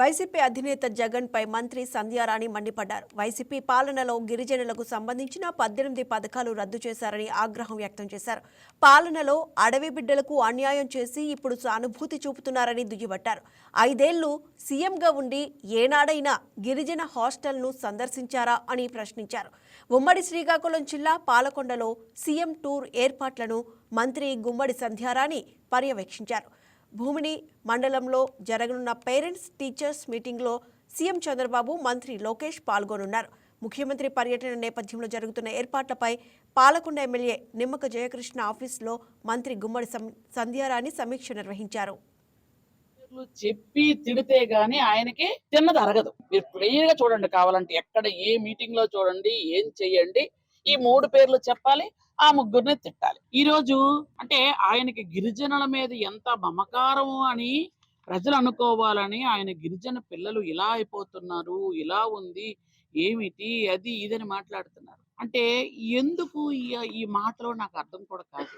YCP అధినేత జగన్ పై మంత్రి సంధ్యారాణి మండిపడ్డారు. వైసీపీ పాలనలో గిరిజనులకు సంబంధించిన 18 పథకాలు రద్దు చేశారని ఆగ్రహం వ్యక్తం చేశారు. పాలనలో అడవి బిడ్డలకు అన్యాయం చేసి ఇప్పుడు సానుభూతి చూపుతున్నారని దుయ్యబట్టారు. 5 ఏళ్లు సీఎంగా ఉండి ఏనాడైనా గిరిజన హాస్టల్ను సందర్శించారా అని ప్రశ్నించారు. ఉమ్మడి శ్రీకాకుళం జిల్లా పాలకొండలో సీఎం టూర్ ఏర్పాట్లను మంత్రి గుమ్మడి సంధ్యారాణి పర్యవేక్షించారు. భూమిని మండలంలో జరగనున్న పేరెంట్స్ టీచర్స్ మీటింగ్లో సీఎం చంద్రబాబు, మంత్రి లోకేష్ పాల్గొనున్నారు. ముఖ్యమంత్రి పర్యటన నేపథ్యంలో జరుగుతున్న ఏర్పాట్లపై పాలకొండ ఎమ్మెల్యే నిమ్మక జయకృష్ణ ఆఫీసులో మంత్రి గుమ్మడి సంధ్యారాణి సమీక్ష నిర్వహించారు. చెప్పి తిడితే గానీ ఆయనకి తిన్నది అరగదు. మీరు క్లియర్ గా చూడండి, కావాలంటే ఎక్కడ ఏ మీటింగ్ లో చూడండి, ఏం చెయ్యండి, ఈ 3 పేర్లు చెప్పాలి, ఆ 3గురిని తిట్టాలి. ఈ రోజు అంటే ఆయనకి గిరిజనుల మీద ఎంత మమకారం అని ప్రజలు అనుకోవాలని ఆయన గిరిజన పిల్లలు ఇలా అయిపోతున్నారు, ఇలా ఉంది, ఏమిటి అది ఇదని మాట్లాడుతున్నారు. అంటే ఎందుకు ఈ మాటలో నాకు అర్థం కూడా కాదు.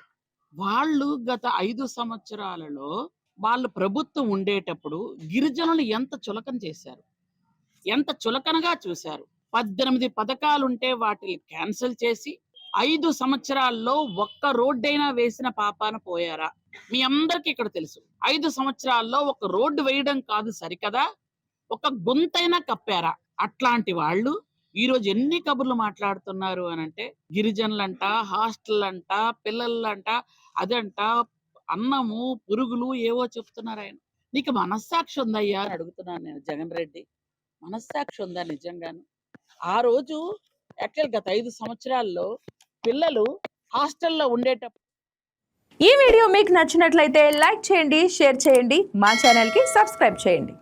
వాళ్ళు గత 5 సంవత్సరాలలో వాళ్ళు ప్రభుత్వం ఉండేటప్పుడు గిరిజనులు ఎంత చులకన చేశారు, ఎంత చులకనగా చూశారు. 18 పథకాలుంటే వాటిని క్యాన్సిల్ చేసి 5 సంవత్సరాల్లో ఒక్క రోడ్డైనా వేసిన పాపాన పోయారా? మీ అందరికీ ఇక్కడ తెలుసు. 5 సంవత్సరాల్లో ఒక రోడ్డు వేయడం కాదు సరికదా, ఒక గుంతైనా కప్పారా? అట్లాంటి వాళ్ళు ఈరోజు ఎన్ని కబుర్లు మాట్లాడుతున్నారు అని అంటే, గిరిజనులంట, హాస్టల్ అంట, పిల్లలంట, అదంట, అన్నము పురుగులు ఏవో చెప్తున్నారు. ఆయన నీకు మనస్సాక్షి ఉందయ్యా అని అడుగుతున్నాను నేను. జగన్ రెడ్డి మనస్సాక్షి ఉందా నిజంగాను? ఆ రోజు యాక్చువల్ గత 5 సంవత్సరాల్లో పిల్లలు హాస్టల్లో ఉండేటప్పుడు. ఈ వీడియో మీకు నచ్చినట్లయితే లైక్ చేయండి, షేర్ చేయండి, మా ఛానల్కి సబ్స్క్రైబ్ చేయండి.